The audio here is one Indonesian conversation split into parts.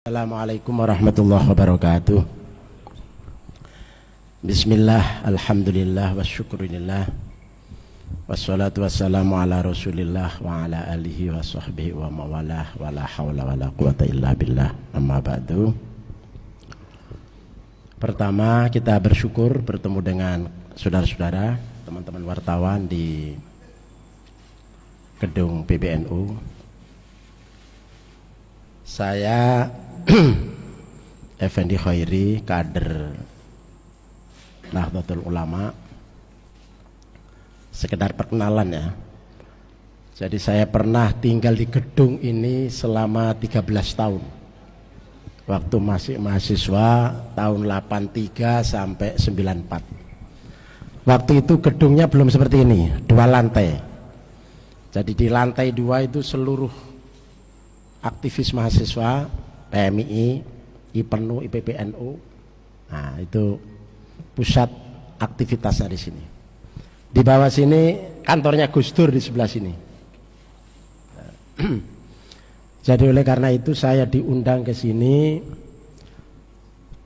Assalamualaikum warahmatullahi wabarakatuh. Bismillah, alhamdulillah, wasyukurillah, wassalatu wassalamu ala rasulillah wa ala alihi wa sahbihi wa mawalah, wa la hawla wa la quwata illa billah, amma ba'du. Pertama, kita bersyukur bertemu dengan saudara-saudara, teman-teman wartawan di gedung PBNU. Saya Effendi Khairi, kader Nahdlatul Ulama. Sekedar perkenalan ya. Jadi saya pernah tinggal di gedung ini selama 13 tahun. Waktu masih mahasiswa tahun 83 sampai 94. Waktu itu gedungnya belum seperti ini, 2 lantai. Jadi di lantai 2 itu seluruh aktivis mahasiswa, PMII, IPENU, IPPNU. Nah, itu pusat aktivitasnya di sini. Di bawah sini kantornya Gus Dur di sebelah sini. Jadi oleh karena itu saya diundang ke sini.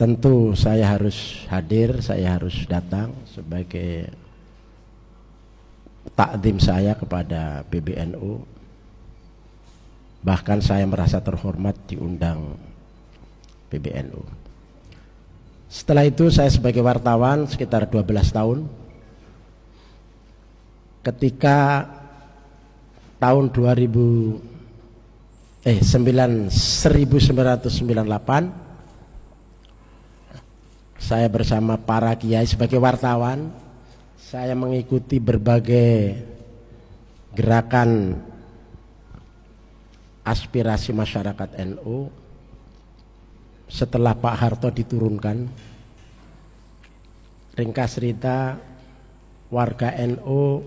Tentu saya harus hadir, saya harus datang sebagai takdim saya kepada PBNU. Bahkan saya merasa terhormat diundang PBNU. Setelah itu saya sebagai wartawan sekitar 12 tahun. Ketika tahun 1998 saya bersama para kiai sebagai wartawan, saya mengikuti berbagai gerakan aspirasi masyarakat NU. Setelah Pak Harto diturunkan, ringkas cerita, warga NU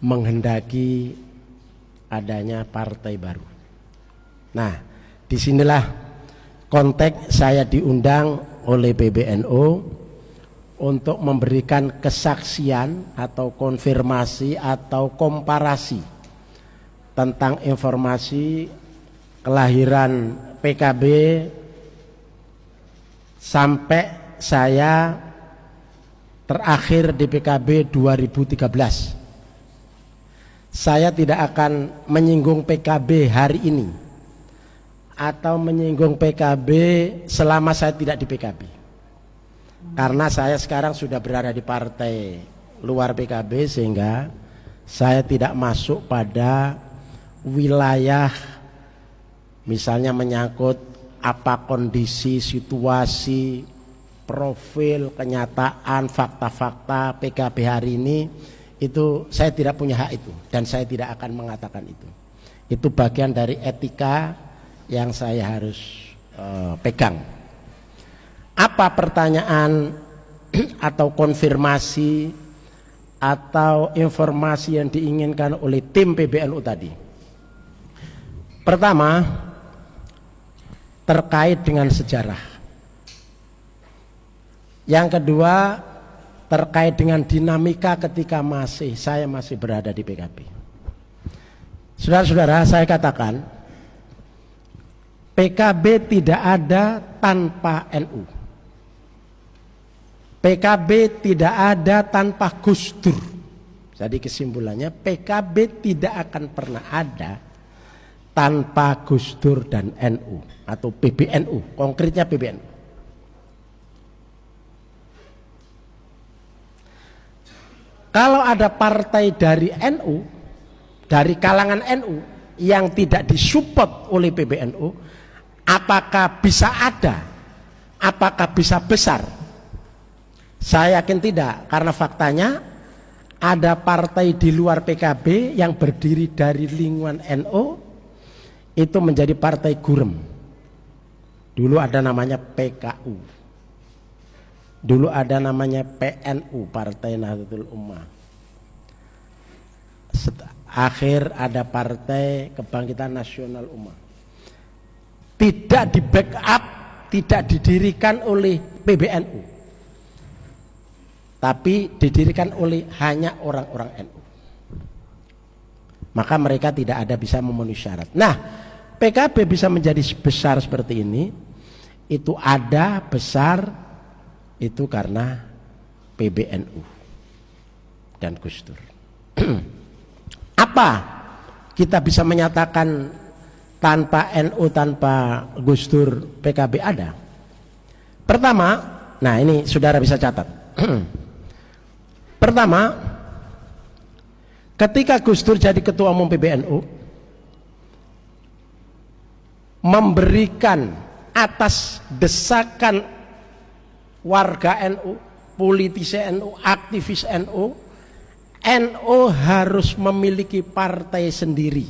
menghendaki adanya partai baru. Nah, disinilah konteks saya diundang oleh PBNU untuk memberikan kesaksian atau konfirmasi atau komparasi tentang informasi kelahiran PKB sampai saya terakhir di PKB 2013. Saya tidak akan menyinggung PKB hari ini atau menyinggung PKB selama saya tidak di PKB, karena saya sekarang sudah berada di partai luar PKB, sehingga saya tidak masuk pada wilayah misalnya menyangkut apa kondisi, situasi, profil, kenyataan, fakta-fakta PKB hari ini. Itu saya tidak punya hak itu, dan saya tidak akan mengatakan itu. Itu bagian dari etika yang saya harus pegang. Apa pertanyaan atau konfirmasi atau informasi yang diinginkan oleh tim PBNU tadi? Pertama, terkait dengan sejarah. Yang kedua, terkait dengan dinamika ketika saya masih berada di PKB. Saudara-saudara, saya katakan PKB tidak ada tanpa NU. PKB tidak ada tanpa Gus Dur. Jadi kesimpulannya PKB tidak akan pernah ada tanpa Gus Dur dan NU atau PBNU, konkretnya PBNU. Kalau ada partai dari NU, dari kalangan NU yang tidak disupport oleh PBNU, apakah bisa ada? Apakah bisa besar? Saya yakin tidak, karena faktanya ada partai di luar PKB yang berdiri dari lingkungan NU, itu menjadi partai gurem. Dulu ada namanya PKU, dulu ada namanya PNU, Partai Nahdlatul Ummah. Akhir ada Partai Kebangkitan Nasional Ummah. Tidak di backup, tidak didirikan oleh PBNU, tapi didirikan oleh hanya orang-orang NU. Maka mereka tidak ada bisa memenuhi syarat. Nah, PKB bisa menjadi besar seperti ini, itu ada besar itu karena PBNU dan Gus Dur. Apa kita bisa menyatakan tanpa NU, tanpa Gus Dur PKB ada? Pertama, nah ini saudara bisa catat. Pertama, ketika Gus Dur jadi ketua umum PBNU, memberikan atas desakan warga NU, politisi NU, aktivis NU, NU harus memiliki partai sendiri.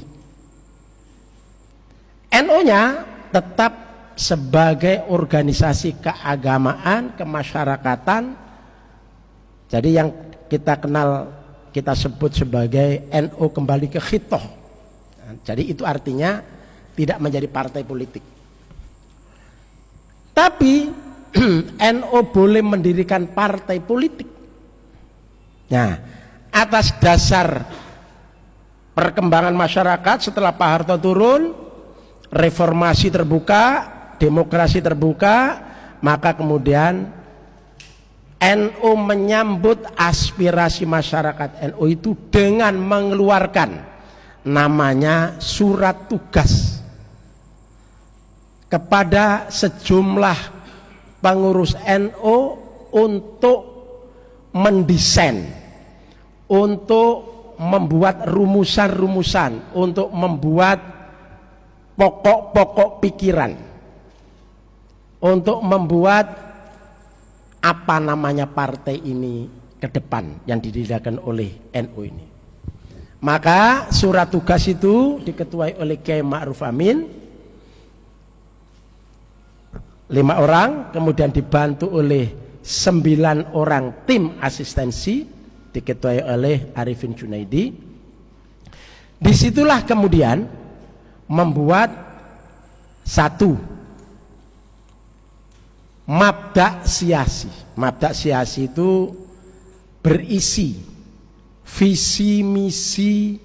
NU-nya tetap sebagai organisasi keagamaan, kemasyarakatan. Jadi yang kita kenal, kita sebut sebagai NU kembali ke khitoh. Jadi itu artinya tidak menjadi partai politik. Tapi NU boleh mendirikan partai politik. Nah, atas dasar perkembangan masyarakat setelah Pak Harto turun, reformasi terbuka, demokrasi terbuka, maka kemudian NU menyambut aspirasi masyarakat NU itu dengan mengeluarkan namanya surat tugas kepada sejumlah pengurus NU untuk mendesain, untuk membuat rumusan-rumusan, untuk membuat pokok-pokok pikiran, untuk membuat apa namanya partai ini ke depan yang didirikan oleh NU ini. Maka surat tugas itu diketuai oleh Kiai Ma'ruf Amin, 5 orang, kemudian dibantu oleh 9 orang tim asistensi diketuai oleh Arifin Junaidi. Disitulah kemudian membuat satu mabda' siasi. Mabda' siasi itu berisi visi misi,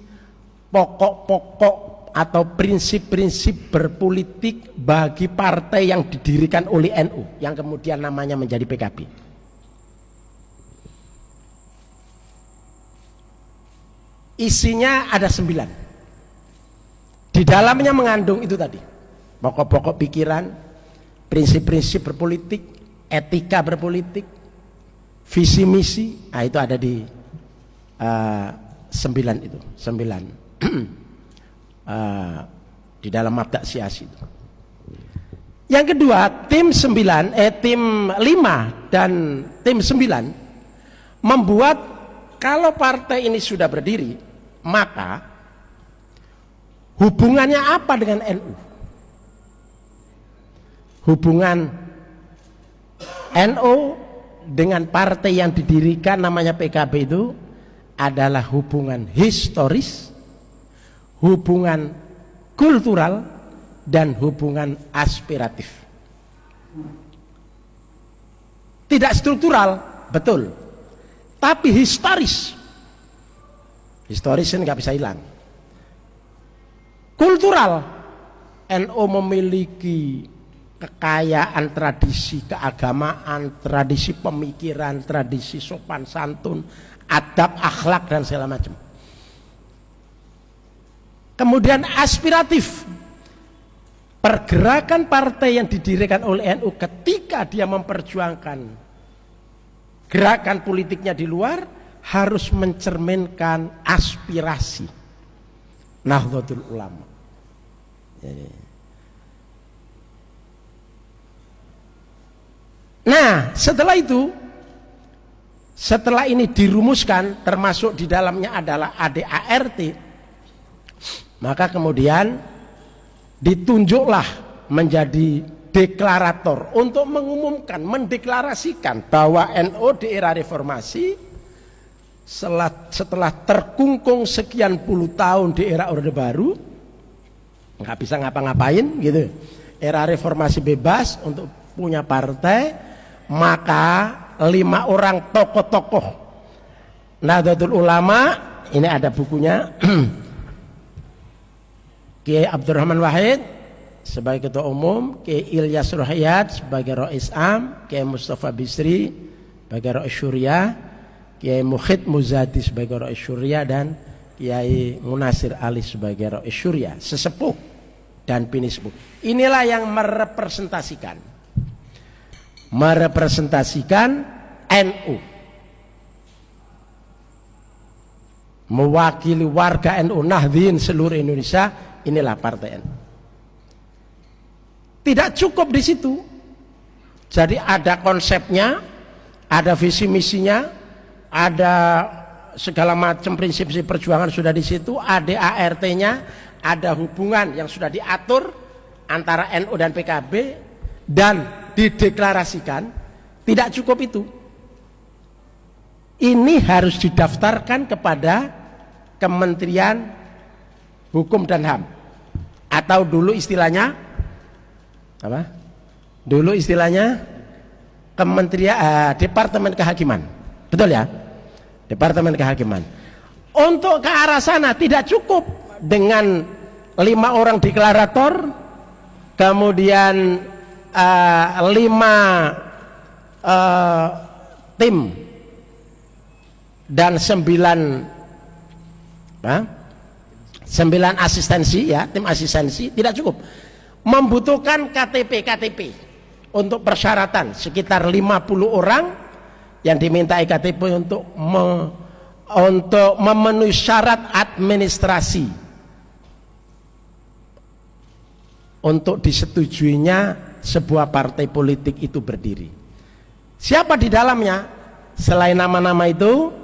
pokok-pokok atau prinsip-prinsip berpolitik bagi partai yang didirikan oleh NU yang kemudian namanya menjadi PKB. Isinya ada 9. Di dalamnya mengandung itu tadi, pokok-pokok pikiran, prinsip-prinsip berpolitik, etika berpolitik, visi misi. Nah, itu ada di 9 itu, 9. Di dalam mabda' siasi itu. Yang kedua, tim 5 dan tim 9 membuat kalau partai ini sudah berdiri, maka hubungannya apa dengan NU? Hubungan NU dengan partai yang didirikan namanya PKB itu adalah hubungan historis, hubungan kultural, dan hubungan aspiratif. Tidak struktural, betul, tapi historis. Historis ini nggak bisa hilang. Kultural, NU memiliki kekayaan tradisi keagamaan, tradisi pemikiran, tradisi sopan santun, adab, akhlak, dan segala macam. Kemudian aspiratif, pergerakan partai yang didirikan oleh NU ketika dia memperjuangkan gerakan politiknya di luar harus mencerminkan aspirasi Nahdlatul Ulama. Nah, setelah itu, setelah ini dirumuskan, termasuk di dalamnya adalah ADART, maka kemudian ditunjuklah menjadi deklarator untuk mengumumkan, mendeklarasikan bahwa NU di era reformasi setelah terkungkung sekian puluh tahun di era Orde Baru, nggak bisa ngapa-ngapain gitu, era reformasi bebas untuk punya partai, maka 5 orang tokoh-tokoh Nahdlatul Ulama, ini ada bukunya, Kiai Abdurrahman Wahid, sebagai Ketua Umum, Kiai Ilyas Ruhayat sebagai Rais Am, Kiai Mustafa Bisri sebagai Rais Syuriah, Kiai Mukhid Muzadi sebagai Rais Syuriah, dan Kiai Munasir Ali sebagai Rais Syuriah, sesepuh dan pinisbu. Inilah yang merepresentasikan NU, mewakili warga NU Nahdien seluruh Indonesia. Inilah partai NU. Tidak cukup di situ. Jadi ada konsepnya, ada visi misinya, ada segala macam prinsip-prinsip perjuangan sudah di situ, ada ART-nya, ada hubungan yang sudah diatur antara NU dan PKB dan dideklarasikan. Tidak cukup itu. Ini harus didaftarkan kepada Kementerian Hukum dan HAM, atau dulu istilahnya apa? Dulu istilahnya Kementerian Departemen Kehakiman. Betul ya? Departemen Kehakiman. Untuk ke arah sana tidak cukup dengan 5 orang deklarator, kemudian 5 tim dan 9 asistensi, ya, tim asistensi. Tidak cukup. Membutuhkan KTP untuk persyaratan sekitar 50 orang yang diminta KTP untuk memenuhi syarat administrasi untuk disetujuinya sebuah partai politik itu berdiri. Siapa di dalamnya? Selain nama-nama itu,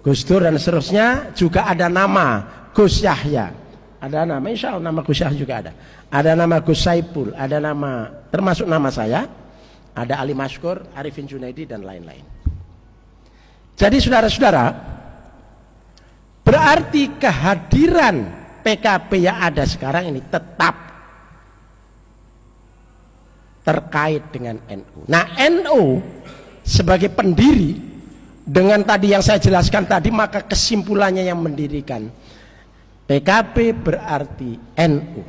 Gus Dur dan seterusnya, juga ada nama Gus Yahya, ada nama, insya Allah nama Gus Yahya juga ada nama Gus Saipul, ada nama, termasuk nama saya, ada Ali Maskur, Arifin Junaidi, dan lain-lain. Jadi saudara-saudara, berarti kehadiran PKB yang ada sekarang ini tetap terkait dengan NU. Nah, NU sebagai pendiri, dengan tadi yang saya jelaskan tadi, maka kesimpulannya yang mendirikan PKB berarti NU,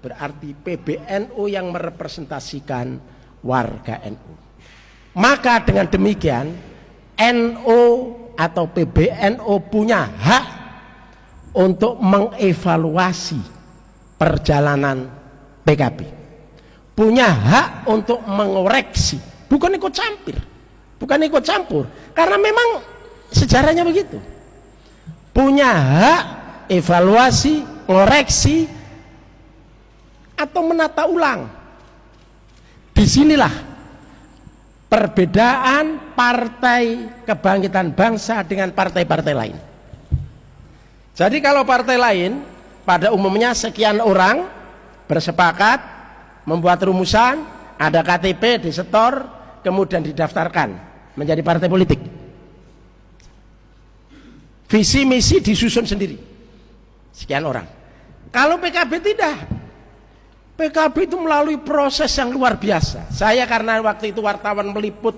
berarti PBNU yang merepresentasikan warga NU. Maka dengan demikian NU atau PBNU punya hak untuk mengevaluasi perjalanan PKB, punya hak untuk mengoreksi, bukan ikut campur, karena memang sejarahnya begitu. Punya hak evaluasi, ngoreksi, atau menata ulang. Disinilah perbedaan Partai Kebangkitan Bangsa dengan partai-partai lain. Jadi kalau partai lain pada umumnya sekian orang bersepakat membuat rumusan, ada KTP disetor, kemudian didaftarkan menjadi partai politik. Visi misi disusun sendiri. Sekian orang. Kalau PKB tidak. PKB itu melalui proses yang luar biasa. Saya karena waktu itu wartawan meliput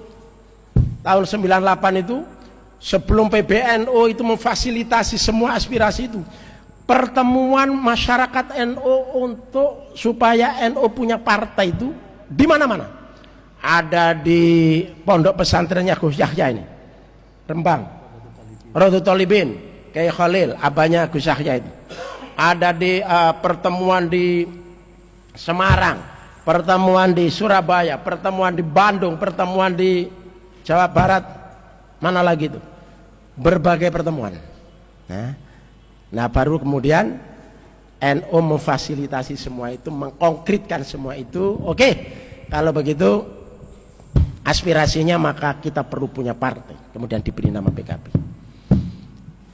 tahun 98 itu, sebelum PBNU itu memfasilitasi semua aspirasi itu. Pertemuan masyarakat NU untuk supaya NU punya partai itu di mana-mana. Ada di pondok pesantrennya Gus Yahya ini, Rembang, Rodo Tolibin, Kiai Khalil, abahnya Gus Yahya itu. Ada di pertemuan di Semarang, pertemuan di Surabaya, pertemuan di Bandung, pertemuan di Jawa Barat, mana lagi itu? Berbagai pertemuan. Nah baru kemudian NU memfasilitasi semua itu, mengkonkretkan semua itu. Oke, kalau begitu aspirasinya maka kita perlu punya partai, kemudian diberi nama PKB.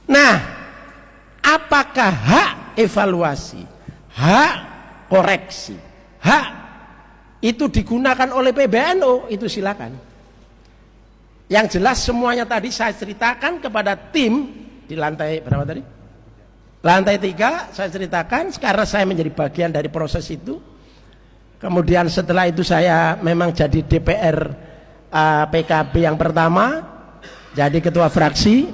Nah, apakah hak evaluasi, hak koreksi, hak itu digunakan oleh PBNU? Itu silakan. Yang jelas semuanya tadi saya ceritakan kepada tim di lantai berapa tadi? Lantai 3 saya ceritakan, karena saya menjadi bagian dari proses itu. Kemudian setelah itu saya memang jadi DPR PKB yang pertama, jadi ketua fraksi.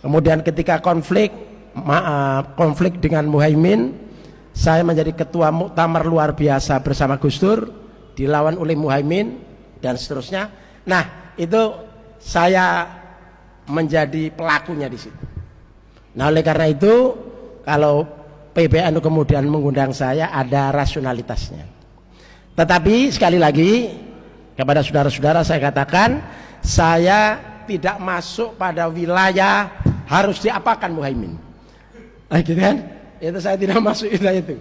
Kemudian ketika konflik dengan Muhaimin, saya menjadi ketua muktamar luar biasa bersama Gus Dur, dilawan oleh Muhaimin dan seterusnya. Nah, itu saya menjadi pelakunya di situ. Nah, oleh karena itu kalau PBNU kemudian mengundang saya, ada rasionalitasnya. Tetapi sekali lagi kepada saudara-saudara saya katakan, saya tidak masuk pada wilayah harus diapakan Muhaimin. Gitu kan? Itu saya tidak masuk itu.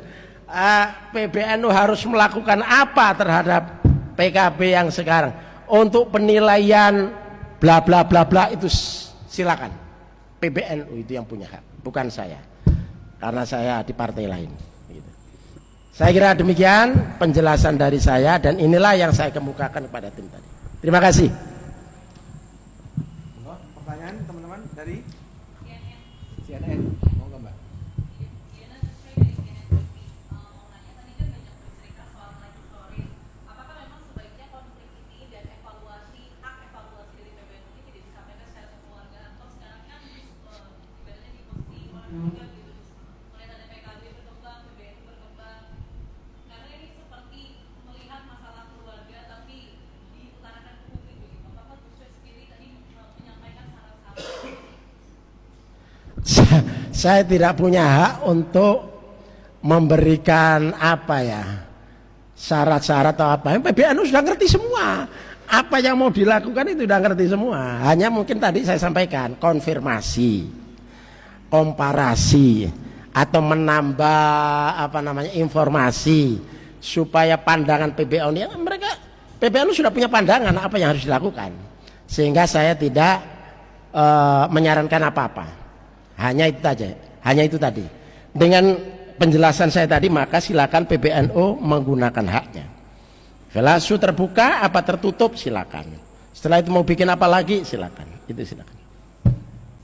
PBNU harus melakukan apa terhadap PKB yang sekarang? Untuk penilaian bla bla bla bla itu silakan. PBNU itu yang punya hak, bukan saya. Karena saya di partai lain. Gitu. Saya kira demikian penjelasan dari saya, dan inilah yang saya kemukakan kepada tim tadi. Terima kasih. Pertanyaan teman-teman dari CNN. Mau nggak Mbak? Saya tidak punya hak untuk memberikan apa ya, syarat-syarat atau apa. PBNU sudah ngerti semua. Apa yang mau dilakukan itu sudah ngerti semua. Hanya mungkin tadi saya sampaikan konfirmasi, komparasi, atau menambah informasi supaya pandangan PBNU ini, PBNU sudah punya pandangan apa yang harus dilakukan, sehingga saya tidak menyarankan apa-apa. Hanya itu saja, hanya itu tadi. Dengan penjelasan saya tadi, maka silakan PBNU menggunakan haknya. Velasu terbuka apa tertutup silakan. Setelah itu mau bikin apa lagi silakan. Itu silakan.